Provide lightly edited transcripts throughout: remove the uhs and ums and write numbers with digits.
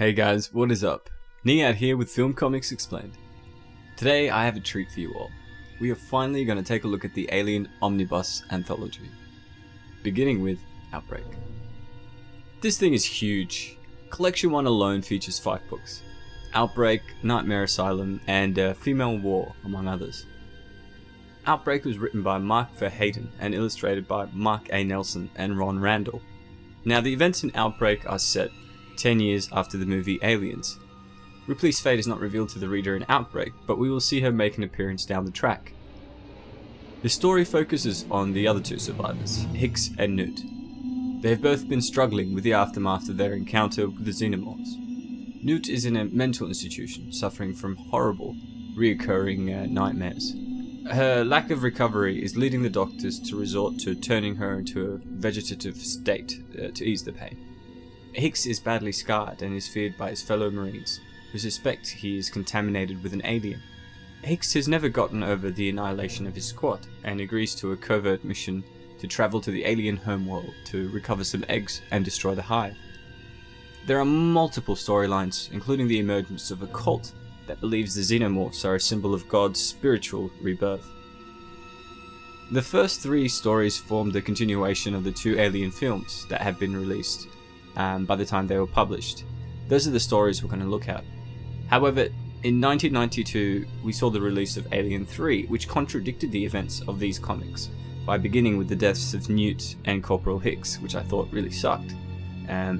Hey guys, what is up? Niyat here with Film Comics Explained. Today I have a treat for you all. We are finally going to take a look at the Alien Omnibus anthology, beginning with Outbreak. This thing is huge. Collection 1 alone features 5 books. Outbreak, Nightmare Asylum, and Female War, among others. Outbreak was written by Mark Verheiden and illustrated by Mark A. Nelson and Ron Randall. Now the events in Outbreak are set 10 years after the movie Aliens. Ripley's fate is not revealed to the reader in Outbreak, but we will see her make an appearance down the track. The story focuses on the other two survivors, Hicks and Newt. They have both been struggling with the aftermath of their encounter with the Xenomorphs. Newt is in a mental institution, suffering from horrible, reoccurring nightmares. Her lack of recovery is leading the doctors to resort to turning her into a vegetative state to ease the pain. Hicks is badly scarred and is feared by his fellow Marines, who suspect he is contaminated with an alien. Hicks has never gotten over the annihilation of his squad, and agrees to a covert mission to travel to the alien homeworld to recover some eggs and destroy the hive. There are multiple storylines, including the emergence of a cult that believes the Xenomorphs are a symbol of God's spiritual rebirth. The first 3 stories form the continuation of the 2 Alien films that have been released by the time they were published. Those are the stories we're going to look at. However, in 1992, we saw the release of Alien 3, which contradicted the events of these comics, by beginning with the deaths of Newt and Corporal Hicks, which I thought really sucked.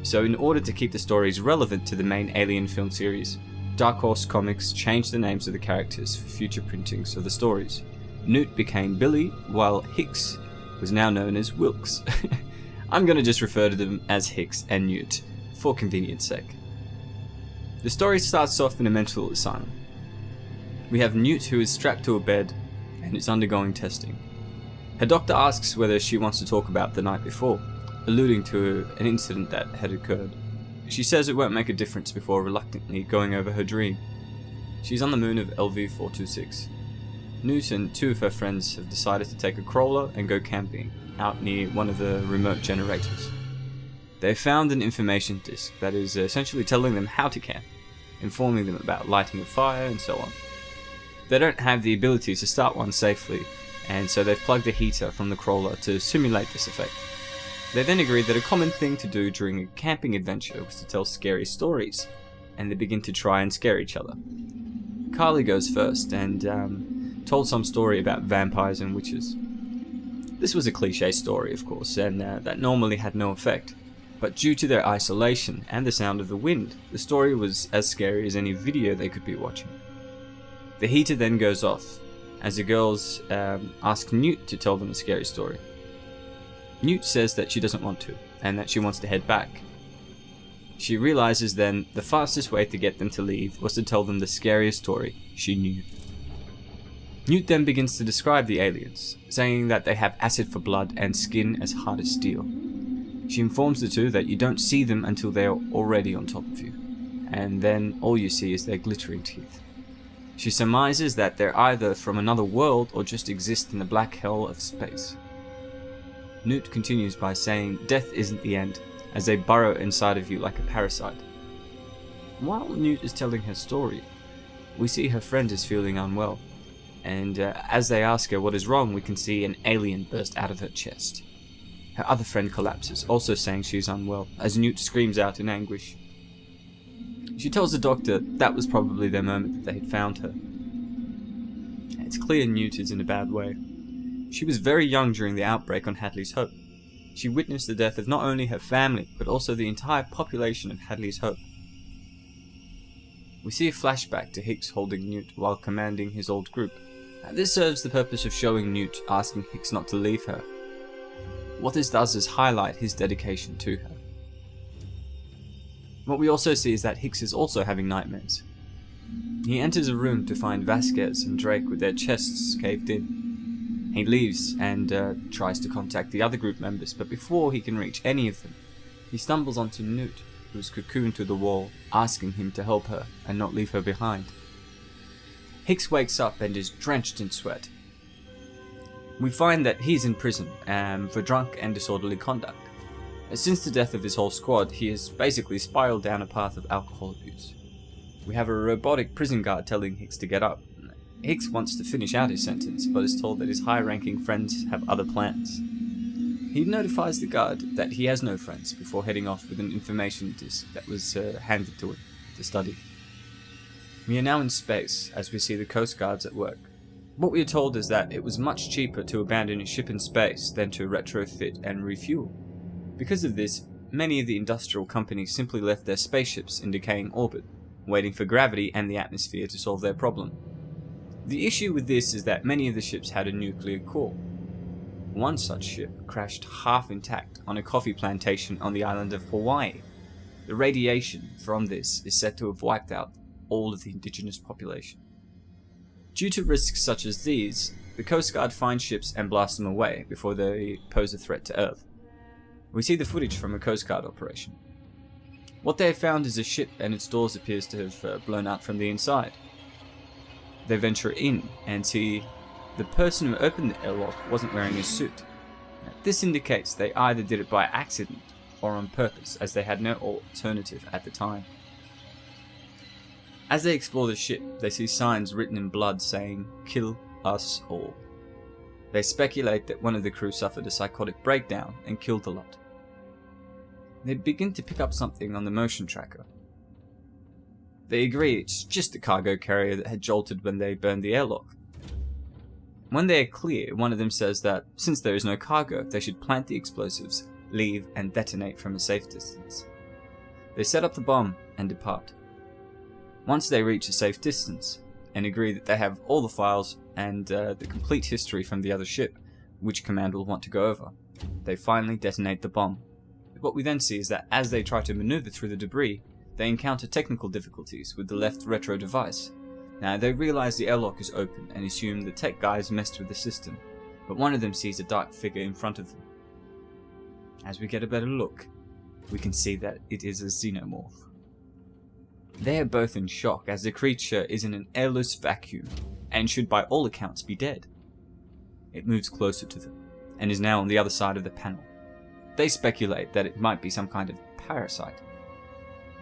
So in order to keep the stories relevant to the main Alien film series, Dark Horse Comics changed the names of the characters for future printings of the stories. Newt became Billy, while Hicks was now known as Wilkes. I'm going to just refer to them as Hicks and Newt, for convenience sake. The story starts off in a mental asylum. We have Newt, who is strapped to a bed and is undergoing testing. Her doctor asks whether she wants to talk about the night before, alluding to an incident that had occurred. She says it won't make a difference before reluctantly going over her dream. She's on the moon of LV-426. Newt and 2 of her friends have decided to take a crawler and go camping out near one of the remote generators. They found an information disc that is essentially telling them how to camp, informing them about lighting a fire and so on. They don't have the ability to start one safely, and so they've plugged a heater from the crawler to simulate this effect. They then agree that a common thing to do during a camping adventure was to tell scary stories, and they begin to try and scare each other. Carly goes first and told some story about vampires and witches. This was a cliche story, of course, and that normally had no effect, but due to their isolation and the sound of the wind, the story was as scary as any video they could be watching. The heater then goes off, as the girls ask Newt to tell them a scary story. Newt says that she doesn't want to, and that she wants to head back. She realizes then the fastest way to get them to leave was to tell them the scariest story she knew. Newt then begins to describe the aliens, saying that they have acid for blood and skin as hard as steel. She informs the 2 that you don't see them until they are already on top of you, and then all you see is their glittering teeth. She surmises that they're either from another world or just exist in the black hell of space. Newt continues by saying death isn't the end, as they burrow inside of you like a parasite. While Newt is telling her story, we see her friend is feeling unwell, and as they ask her what is wrong, we can see an alien burst out of her chest. Her other friend collapses, also saying she's unwell, as Newt screams out in anguish. She tells the doctor that was probably their moment that they had found her. It's clear Newt is in a bad way. She was very young during the outbreak on Hadley's Hope. She witnessed the death of not only her family, but also the entire population of Hadley's Hope. We see a flashback to Hicks holding Newt while commanding his old group. This serves the purpose of showing Newt asking Hicks not to leave her. What this does is highlight his dedication to her. What we also see is that Hicks is also having nightmares. He enters a room to find Vasquez and Drake with their chests caved in. He leaves and tries to contact the other group members, but before he can reach any of them, he stumbles onto Newt, who is cocooned to the wall, asking him to help her and not leave her behind. Hicks wakes up and is drenched in sweat. We find that he's in prison for drunk and disorderly conduct, Since the death of his whole squad, he has basically spiraled down a path of alcohol abuse. We have a robotic prison guard telling Hicks to get up. Hicks wants to finish out his sentence, but is told that his high-ranking friends have other plans. He notifies the guard that he has no friends before heading off with an information disc that was handed to him to study. We are now in space as we see the Coast Guards at work. What we are told is that it was much cheaper to abandon a ship in space than to retrofit and refuel. Because of this, many of the industrial companies simply left their spaceships in decaying orbit, waiting for gravity and the atmosphere to solve their problem. The issue with this is that many of the ships had a nuclear core. One such ship crashed half intact on a coffee plantation on the island of Hawaii. The radiation from this is said to have wiped out all of the indigenous population. Due to risks such as these, the Coast Guard find ships and blast them away before they pose a threat to Earth. We see the footage from a Coast Guard operation. What they have found is a ship and its doors appears to have blown out from the inside. They venture in and see the person who opened the airlock wasn't wearing a suit. Now, this indicates they either did it by accident or on purpose, as they had no alternative at the time. As they explore the ship, they see signs written in blood saying, "Kill us all." They speculate that one of the crew suffered a psychotic breakdown and killed the lot. They begin to pick up something on the motion tracker. They agree it's just a cargo carrier that had jolted when they burned the airlock. When they are clear, one of them says that since there is no cargo, they should plant the explosives, leave, and detonate from a safe distance. They set up the bomb and depart. Once they reach a safe distance, and agree that they have all the files and the complete history from the other ship, which command will want to go over, they finally detonate the bomb. What we then see is that as they try to maneuver through the debris, they encounter technical difficulties with the left retro device. Now, they realize the airlock is open and assume the tech guys messed with the system, but one of them sees a dark figure in front of them. As we get a better look, we can see that it is a xenomorph. They are both in shock as the creature is in an airless vacuum and should by all accounts be dead. It moves closer to them and is now on the other side of the panel. They speculate that it might be some kind of parasite.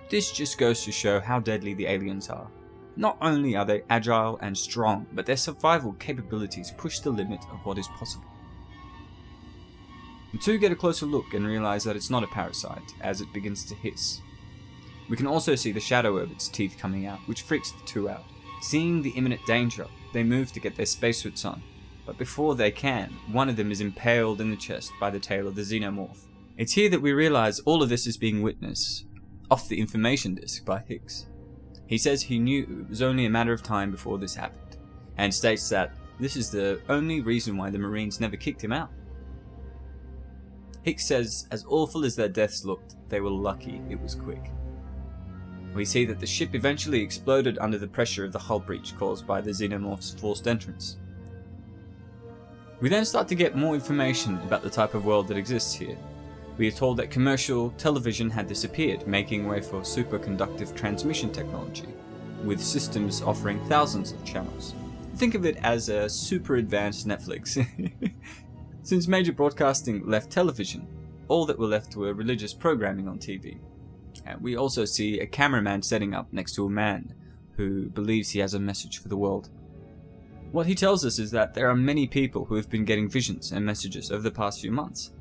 This just goes to show how deadly the aliens are. Not only are they agile and strong, but their survival capabilities push the limit of what is possible. The two get a closer look and realize that it's not a parasite, as it begins to hiss. We can also see the shadow of its teeth coming out, which freaks the two out. Seeing the imminent danger, they move to get their spacesuits on, but before they can, one of them is impaled in the chest by the tail of the xenomorph. It's here that we realize all of this is being witnessed off the information disc by Hicks. He says he knew it was only a matter of time before this happened, and states that this is the only reason why the Marines never kicked him out. Hicks says, as awful as their deaths looked, they were lucky it was quick. We see that the ship eventually exploded under the pressure of the hull breach caused by the Xenomorph's forced entrance. We then start to get more information about the type of world that exists here. We are told that commercial television had disappeared, making way for superconductive transmission technology, with systems offering thousands of channels. Think of it as a super advanced Netflix. Since major broadcasting left television, all that were left were religious programming on TV. And we also see a cameraman setting up next to a man who believes he has a message for the world. What he tells us is that there are many people who have been getting visions and messages over the past few months.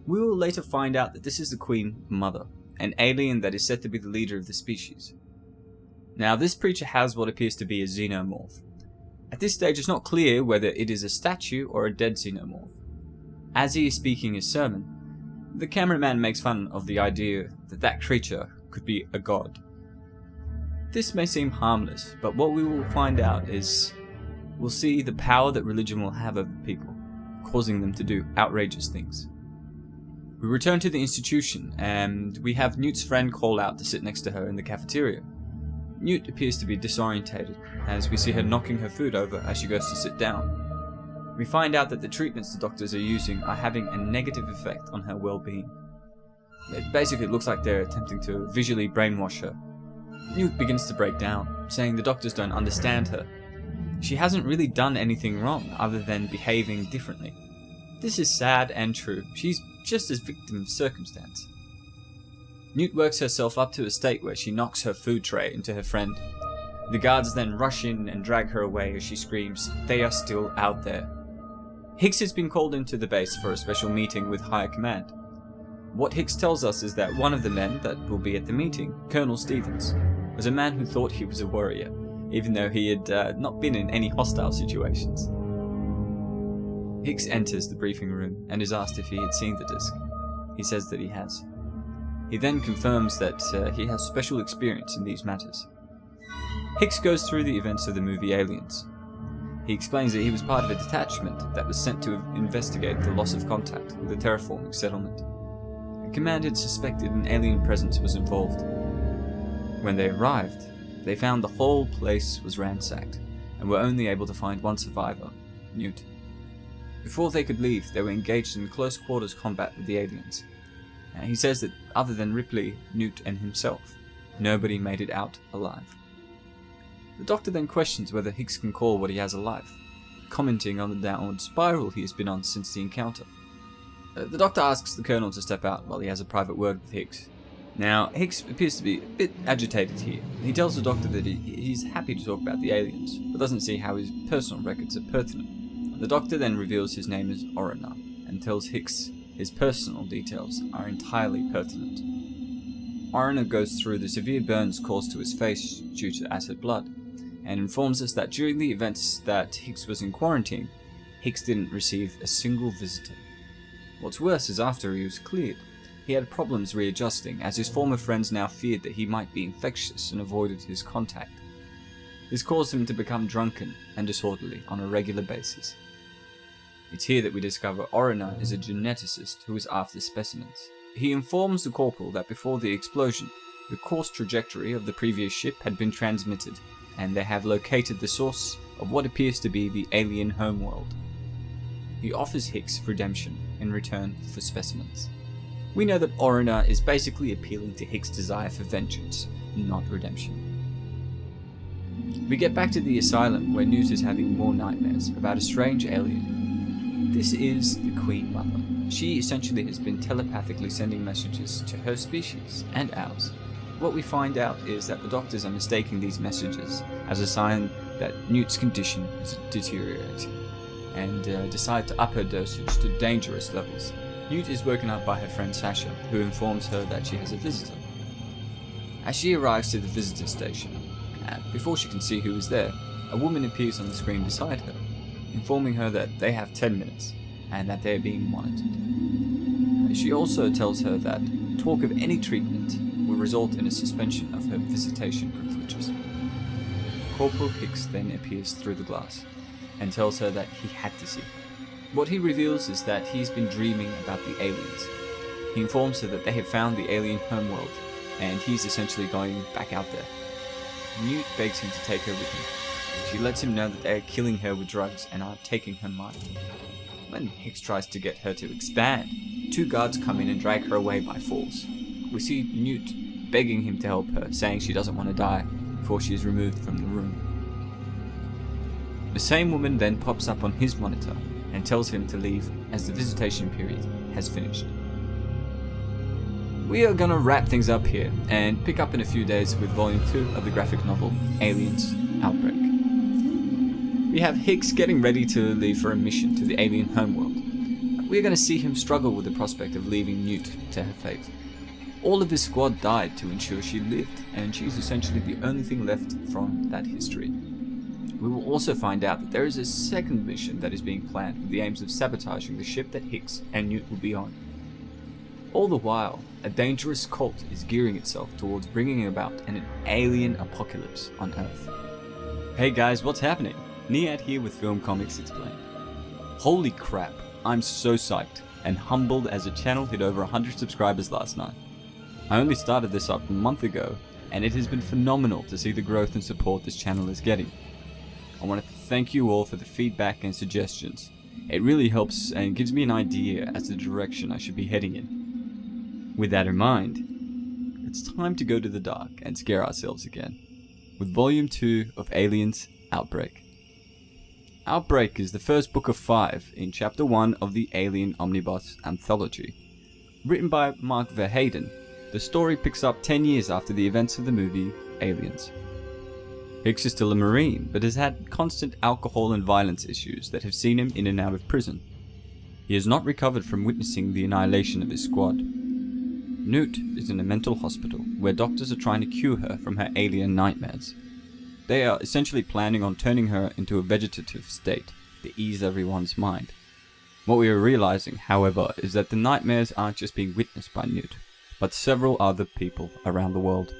We will later find out that this is the Queen Mother, an alien that is said to be the leader of the species. Now, this creature has what appears to be a xenomorph. At this stage, it's not clear whether it is a statue or a dead xenomorph. As he is speaking his sermon, the cameraman makes fun of the idea that that creature could be a god. This may seem harmless, but what we will find out is we'll see the power that religion will have over people, causing them to do outrageous things. We return to the institution, and we have Newt's friend call out to sit next to her in the cafeteria. Newt appears to be disorientated, as we see her knocking her food over as she goes to sit down. We find out that the treatments the doctors are using are having a negative effect on her well-being. It basically looks like they're attempting to visually brainwash her. Newt begins to break down, saying the doctors don't understand her. She hasn't really done anything wrong other than behaving differently. This is sad and true. She's just as victim of circumstance. Newt works herself up to a state where she knocks her food tray into her friend. The guards then rush in and drag her away as she screams, "They are still out there." Hicks has been called into the base for a special meeting with higher command. What Hicks tells us is that one of the men that will be at the meeting, Colonel Stevens, was a man who thought he was a warrior, even though he had not been in any hostile situations. Hicks enters the briefing room and is asked if he had seen the disc. He says that he has. He then confirms that he has special experience in these matters. Hicks goes through the events of the movie Aliens. He explains that he was part of a detachment that was sent to investigate the loss of contact with a terraforming settlement. The command had suspected an alien presence was involved. When they arrived, they found the whole place was ransacked, and were only able to find one survivor, Newt. Before they could leave, they were engaged in close quarters combat with the aliens. He says that other than Ripley, Newt, and himself, nobody made it out alive. The Doctor then questions whether Hicks can call what he has alive, commenting on the downward spiral he has been on since the encounter. The Doctor asks the Colonel to step out while he has a private word with Hicks. Now, Hicks appears to be a bit agitated here. He tells the Doctor that he's happy to talk about the aliens, but doesn't see how his personal records are pertinent. The Doctor then reveals his name is Orina, and tells Hicks his personal details are entirely pertinent. Orina goes through the severe burns caused to his face due to acid blood, and informs us that during the events that Hicks was in quarantine, Hicks didn't receive a single visitor. What's worse is after he was cleared, he had problems readjusting, as his former friends now feared that he might be infectious and avoided his contact. This caused him to become drunken and disorderly on a regular basis. It's here that we discover Orina is a geneticist who is after specimens. He informs the corporal that before the explosion, the course trajectory of the previous ship had been transmitted, and they have located the source of what appears to be the alien homeworld. He offers Hicks redemption in return for specimens. We know that Orina is basically appealing to Hicks' desire for vengeance, not redemption. We get back to the asylum where Newt is having more nightmares about a strange alien. This is the Queen Mother. She essentially has been telepathically sending messages to her species and ours. What we find out is that the doctors are mistaking these messages as a sign that Newt's condition is deteriorating, and decide to up her dosage to dangerous levels. Newt is woken up by her friend Sasha, who informs her that she has a visitor. As she arrives to the visitor station, before she can see who is there, a woman appears on the screen beside her, informing her that they have 10 minutes, and that they are being monitored. She also tells her that talk of any treatment will result in a suspension of her visitation privileges. Corporal Hicks then appears through the glass, and tells her that he had to see her. What he reveals is that he's been dreaming about the aliens. He informs her that they have found the alien homeworld, and he's essentially going back out there. Newt begs him to take her with him. She lets him know that they are killing her with drugs and are taking her mind. When Hicks tries to get her to expand, 2 guards come in and drag her away by force. We see Newt begging him to help her, saying she doesn't want to die before she is removed from the room. The same woman then pops up on his monitor and tells him to leave as the visitation period has finished. We are gonna wrap things up here and pick up in a few days with Volume 2 of the graphic novel Aliens Outbreak. We have Hicks getting ready to leave for a mission to the alien homeworld. We are going to see him struggle with the prospect of leaving Newt to her fate. All of his squad died to ensure she lived, and she's essentially the only thing left from that history. We will also find out that there is a second mission that is being planned with the aims of sabotaging the ship that Hicks and Newt will be on. All the while, a dangerous cult is gearing itself towards bringing about an alien apocalypse on Earth. Hey guys, what's happening? Niyat here with Film Comics Explained. Holy crap, I'm so psyched and humbled as the channel hit over 100 subscribers last night. I only started this up a month ago, and it has been phenomenal to see the growth and support this channel is getting. I wanted to thank you all for the feedback and suggestions. It really helps and gives me an idea as to the direction I should be heading in. With that in mind, it's time to go to the dark and scare ourselves again, with Volume 2 of Aliens Outbreak. Outbreak is the first book of 5 in Chapter 1 of the Alien Omnibus anthology. Written by Mark Verheiden, the story picks up 10 years after the events of the movie Aliens. Hicks is still a Marine, but has had constant alcohol and violence issues that have seen him in and out of prison. He has not recovered from witnessing the annihilation of his squad. Newt is in a mental hospital where doctors are trying to cure her from her alien nightmares. They are essentially planning on turning her into a vegetative state to ease everyone's mind. What we are realizing, however, is that the nightmares aren't just being witnessed by Newt, but several other people around the world.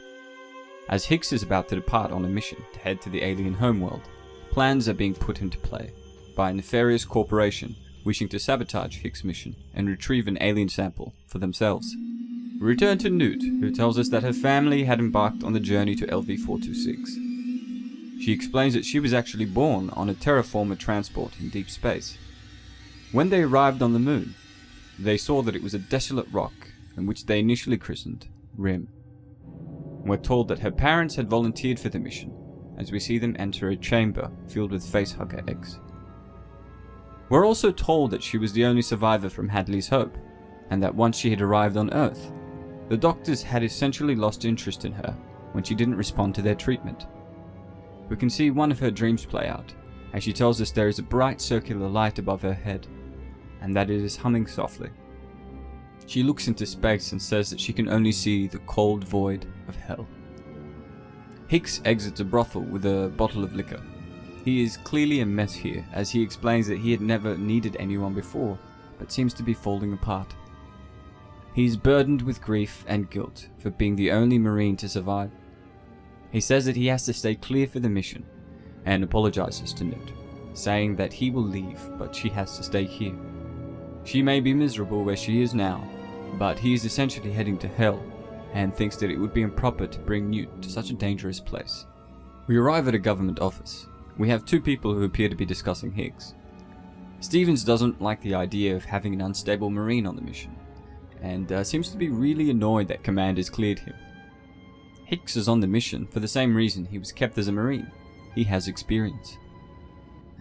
As Hicks is about to depart on a mission to head to the alien homeworld, plans are being put into play by a nefarious corporation wishing to sabotage Hicks' mission and retrieve an alien sample for themselves. We return to Newt, who tells us that her family had embarked on the journey to LV-426. She explains that she was actually born on a terraformer transport in deep space. When they arrived on the moon, they saw that it was a desolate rock, in which they initially christened Rim. We're told that her parents had volunteered for the mission, as we see them enter a chamber filled with facehugger eggs. We're also told that she was the only survivor from Hadley's Hope, and that once she had arrived on Earth, the doctors had essentially lost interest in her when she didn't respond to their treatment. We can see one of her dreams play out, as she tells us there is a bright circular light above her head, and that it is humming softly. She looks into space and says that she can only see the cold void of hell. Hicks exits a brothel with a bottle of liquor. He is clearly a mess here, as he explains that he had never needed anyone before, but seems to be falling apart. He is burdened with grief and guilt for being the only Marine to survive. He says that he has to stay clear for the mission, and apologizes to Newt, saying that he will leave, but she has to stay here. She may be miserable where she is now, but he is essentially heading to hell, and thinks that it would be improper to bring Newt to such a dangerous place. We arrive at a government office. We have two people who appear to be discussing Hicks. Stevens doesn't like the idea of having an unstable Marine on the mission, and seems to be really annoyed that command has cleared him. Hicks is on the mission for the same reason he was kept as a Marine. He has experience.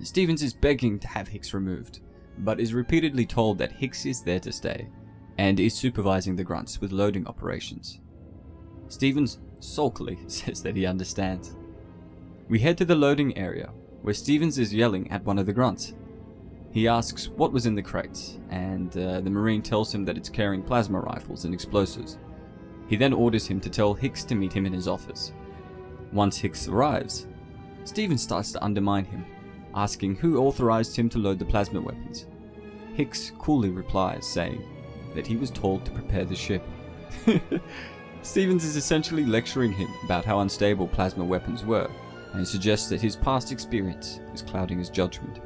Stevens is begging to have Hicks removed, but is repeatedly told that Hicks is there to stay, and is supervising the grunts with loading operations. Stevens sulkily says that he understands. We head to the loading area, where Stevens is yelling at one of the grunts. He asks what was in the crates, and the Marine tells him that it's carrying plasma rifles and explosives. He then orders him to tell Hicks to meet him in his office. Once Hicks arrives, Stevens starts to undermine him, asking who authorized him to load the plasma weapons. Hicks coolly replies, saying that he was told to prepare the ship. Stevens is essentially lecturing him about how unstable plasma weapons were, and suggests that his past experience is clouding his judgment.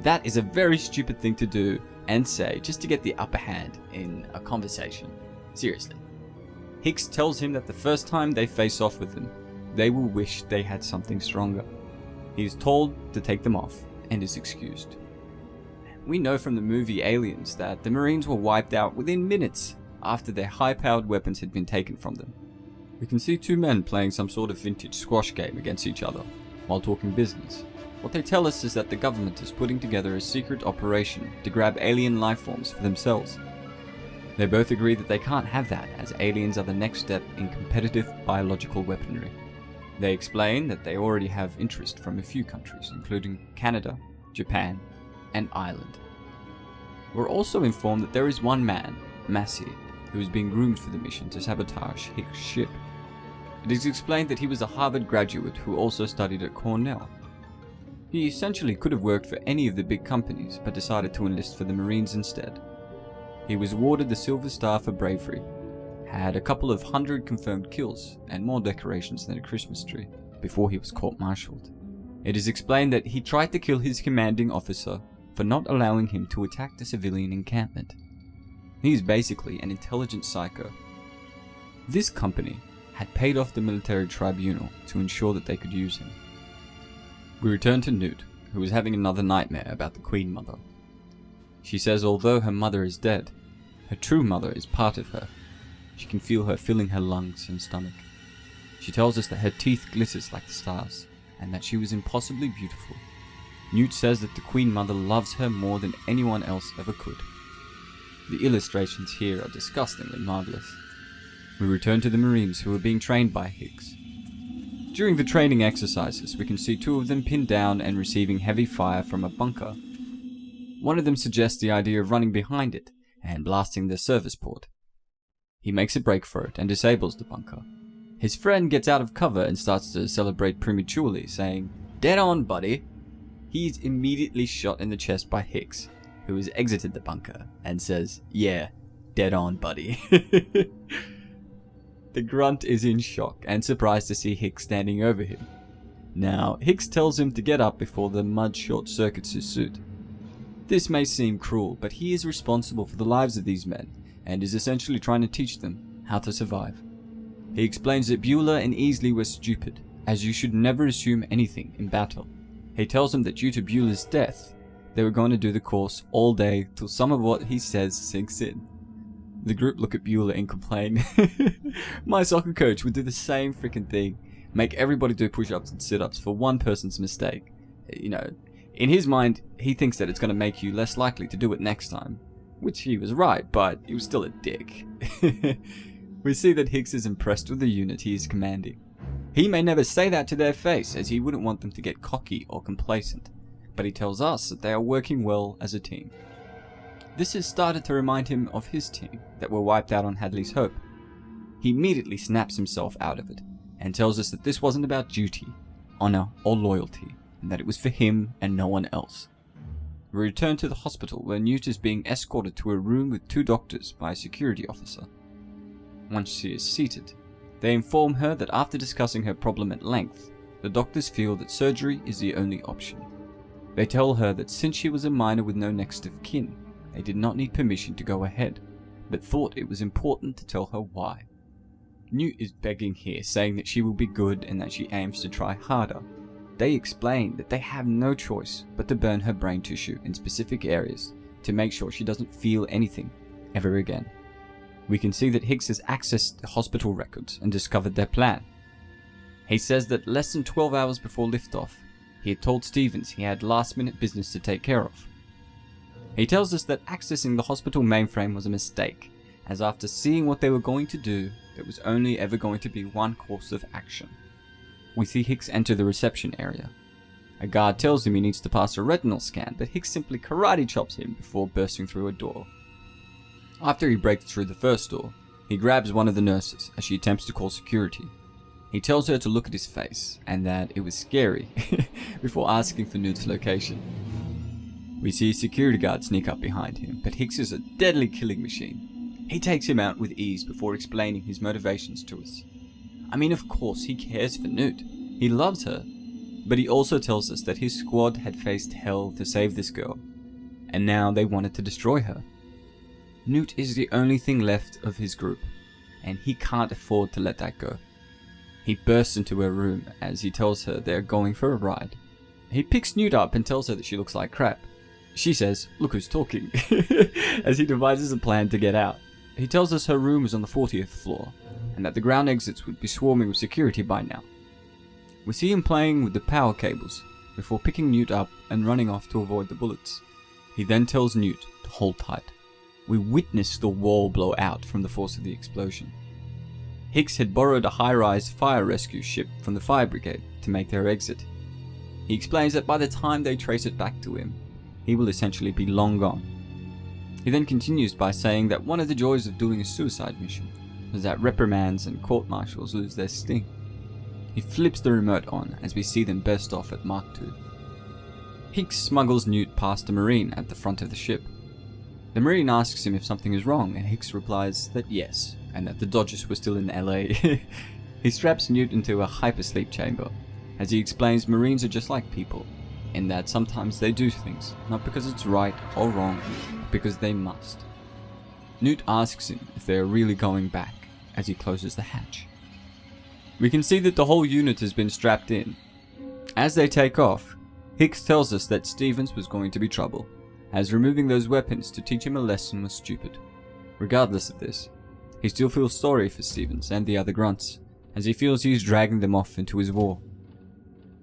That is a very stupid thing to do and say just to get the upper hand in a conversation. Seriously. Hicks tells him that the first time they face off with them, they will wish they had something stronger. He is told to take them off and is excused. We know from the movie Aliens that the Marines were wiped out within minutes after their high-powered weapons had been taken from them. We can see two men playing some sort of vintage squash game against each other while talking business. What they tell us is that the government is putting together a secret operation to grab alien life forms for themselves. They both agree that they can't have that, as aliens are the next step in competitive biological weaponry. They explain that they already have interest from a few countries, including Canada, Japan, and Ireland. We're also informed that there is one man, Massey, who is being groomed for the mission to sabotage Hicks' ship. It is explained that he was a Harvard graduate who also studied at Cornell. He essentially could have worked for any of the big companies, but decided to enlist for the Marines instead. He was awarded the Silver Star for bravery, had a couple of 100 confirmed kills, and more decorations than a Christmas tree, before he was court-martialed. It is explained that he tried to kill his commanding officer for not allowing him to attack the civilian encampment. He is basically an intelligent psycho. This company had paid off the military tribunal to ensure that they could use him. We return to Newt, who is having another nightmare about the Queen Mother. She says although her mother is dead, her true mother is part of her. She can feel her filling her lungs and stomach. She tells us that her teeth glitters like the stars, and that she was impossibly beautiful. Newt says that the Queen Mother loves her more than anyone else ever could. The illustrations here are disgustingly marvelous. We return to the Marines who are being trained by Hicks. During the training exercises, we can see two of them pinned down and receiving heavy fire from a bunker. One of them suggests the idea of running behind it and blasting the service port. He makes a break for it and disables the bunker. His friend gets out of cover and starts to celebrate prematurely, saying, "Dead on, buddy." He is immediately shot in the chest by Hicks, who has exited the bunker, and says, "Yeah, dead on, buddy." The grunt is in shock and surprised to see Hicks standing over him. Now, Hicks tells him to get up before the mud short-circuits his suit. This may seem cruel, but he is responsible for the lives of these men, and is essentially trying to teach them how to survive. He explains that Beulah and Easley were stupid, as you should never assume anything in battle. He tells them that due to Beulah's death, they were going to do the course all day till some of what he says sinks in. The group look at Beulah and complain, "My soccer coach would do the same freaking thing, make everybody do push-ups and sit-ups for one person's mistake." You know, in his mind, he thinks that it's going to make you less likely to do it next time. Which he was right, but he was still a dick. We see that Hicks is impressed with the unit he is commanding. He may never say that to their face, as he wouldn't want them to get cocky or complacent, but he tells us that they are working well as a team. This has started to remind him of his team that were wiped out on Hadley's Hope. He immediately snaps himself out of it, and tells us that this wasn't about duty, honor, or loyalty, and that it was for him and no one else. We return to the hospital where Newt is being escorted to a room with two doctors by a security officer. Once she is seated, they inform her that after discussing her problem at length, the doctors feel that surgery is the only option. They tell her that since she was a minor with no next of kin, they did not need permission to go ahead, but thought it was important to tell her why. Newt is begging here, saying that she will be good and that she aims to try harder. They explain that they have no choice but to burn her brain tissue in specific areas to make sure she doesn't feel anything ever again. We can see that Hicks has accessed the hospital records and discovered their plan. He says that less than 12 hours before liftoff, he had told Stevens he had last-minute business to take care of. He tells us that accessing the hospital mainframe was a mistake, as after seeing what they were going to do, there was only ever going to be one course of action. We see Hicks enter the reception area. A guard tells him he needs to pass a retinal scan, but Hicks simply karate chops him before bursting through a door. After he breaks through the first door, he grabs one of the nurses as she attempts to call security. He tells her to look at his face, and that it was scary, before asking for Newt's location. We see a security guard sneak up behind him, but Hicks is a deadly killing machine. He takes him out with ease before explaining his motivations to us. I mean, of course, he cares for Newt. He loves her. But he also tells us that his squad had faced hell to save this girl, and now they wanted to destroy her. Newt is the only thing left of his group, and he can't afford to let that go. He bursts into her room as he tells her they're going for a ride. He picks Newt up and tells her that she looks like crap. She says, "Look who's talking," as he devises a plan to get out. He tells us her room is on the 40th floor, and that the ground exits would be swarming with security by now. We see him playing with the power cables, before picking Newt up and running off to avoid the bullets. He then tells Newt to hold tight. We witness the wall blow out from the force of the explosion. Hicks had borrowed a high-rise fire rescue ship from the fire brigade to make their exit. He explains that by the time they trace it back to him, he will essentially be long gone. He then continues by saying that one of the joys of doing a suicide mission is that reprimands and court-martials lose their sting. He flips the remote on as we see them burst off at Mark II. Hicks smuggles Newt past a Marine at the front of the ship. The Marine asks him if something is wrong, and Hicks replies that yes, and that the Dodgers were still in LA. He straps Newt into a hypersleep chamber, as he explains Marines are just like people, in that sometimes they do things, not because it's right or wrong, but because they must. Newt asks him if they are really going back, as he closes the hatch. We can see that the whole unit has been strapped in. As they take off, Hicks tells us that Stevens was going to be trouble, as removing those weapons to teach him a lesson was stupid. Regardless of this, he still feels sorry for Stevens and the other grunts, as he feels he's dragging them off into his war.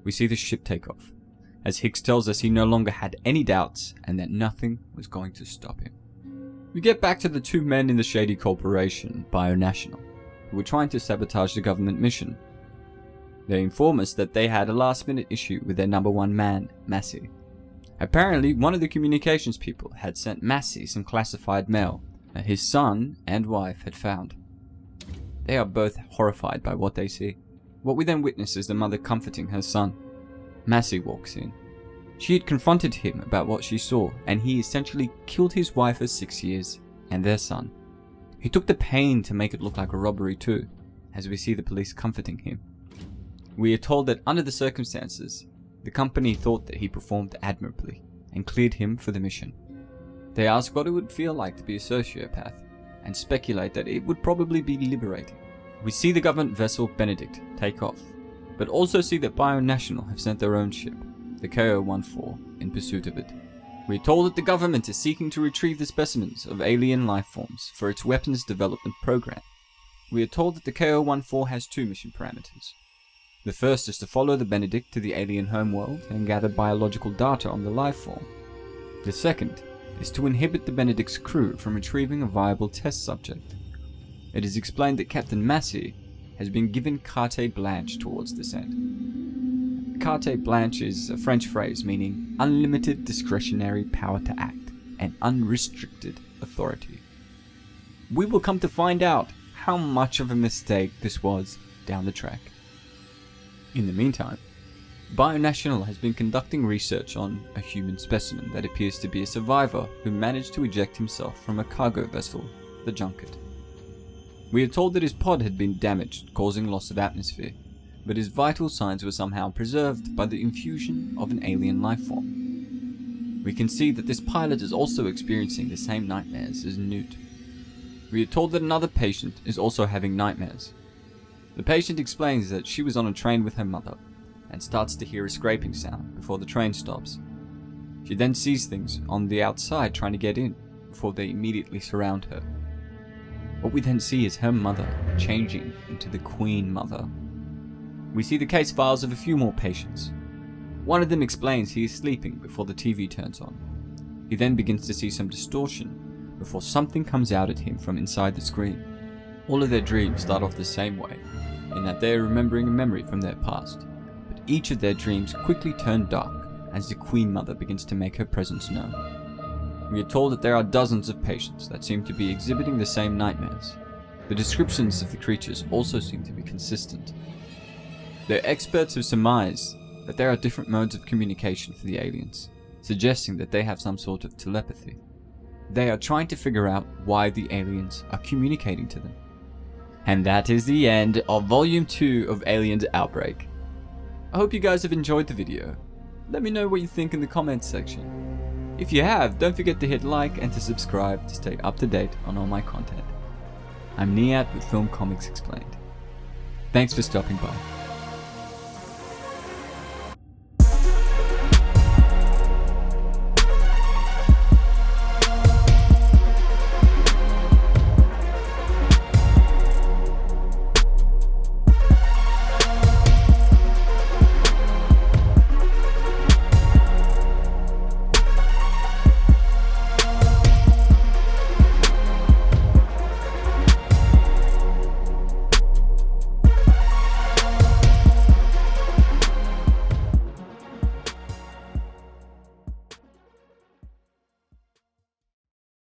We see the ship take off, as Hicks tells us he no longer had any doubts and that nothing was going to stop him. We get back to the two men in the shady corporation, Bionational, who were trying to sabotage the government mission. They inform us that they had a last-minute issue with their number one man, Massey. Apparently, one of the communications people had sent Massey some classified mail that his son and wife had found. They are both horrified by what they see. What we then witness is the mother comforting her son. Massey walks in. She had confronted him about what she saw, and he essentially killed his wife of 6 years and their son. He took the pain to make it look like a robbery too, as we see the police comforting him. We are told that under the circumstances, the company thought that he performed admirably and cleared him for the mission. They ask what it would feel like to be a sociopath, and speculate that it would probably be liberating. We see the government vessel Benedict take off, but also see that Bionational have sent their own ship, the KO-14, in pursuit of it. We are told that the government is seeking to retrieve the specimens of alien life forms for its weapons development program. We are told that the KO-14 has two mission parameters. The first is to follow the Benedict to the alien homeworld and gather biological data on the life form. The second is to inhibit the Benedict's crew from retrieving a viable test subject. It is explained that Captain Massey has been given carte blanche towards this end. Carte blanche is a French phrase meaning unlimited discretionary power to act and unrestricted authority. We will come to find out how much of a mistake this was down the track. In the meantime, Bionational has been conducting research on a human specimen that appears to be a survivor who managed to eject himself from a cargo vessel, the Junket. We are told that his pod had been damaged, causing loss of atmosphere, but his vital signs were somehow preserved by the infusion of an alien life form. We can see that this pilot is also experiencing the same nightmares as Newt. We are told that another patient is also having nightmares. The patient explains that she was on a train with her mother and starts to hear a scraping sound before the train stops. She then sees things on the outside trying to get in before they immediately surround her. What we then see is her mother changing into the Queen Mother. We see the case files of a few more patients. One of them explains he is sleeping before the TV turns on. He then begins to see some distortion before something comes out at him from inside the screen. All of their dreams start off the same way, in that they are remembering a memory from their past, but each of their dreams quickly turn dark as the Queen Mother begins to make her presence known. We are told that there are dozens of patients that seem to be exhibiting the same nightmares. The descriptions of the creatures also seem to be consistent. Their experts have surmised that there are different modes of communication for the aliens, suggesting that they have some sort of telepathy. They are trying to figure out why the aliens are communicating to them. And that is the end of Volume 2 of Aliens Outbreak. I hope you guys have enjoyed the video. Let me know what you think in the comments section. If you have, don't forget to hit like and to subscribe to stay up to date on all my content. I'm Niyat with Film Comics Explained. Thanks for stopping by.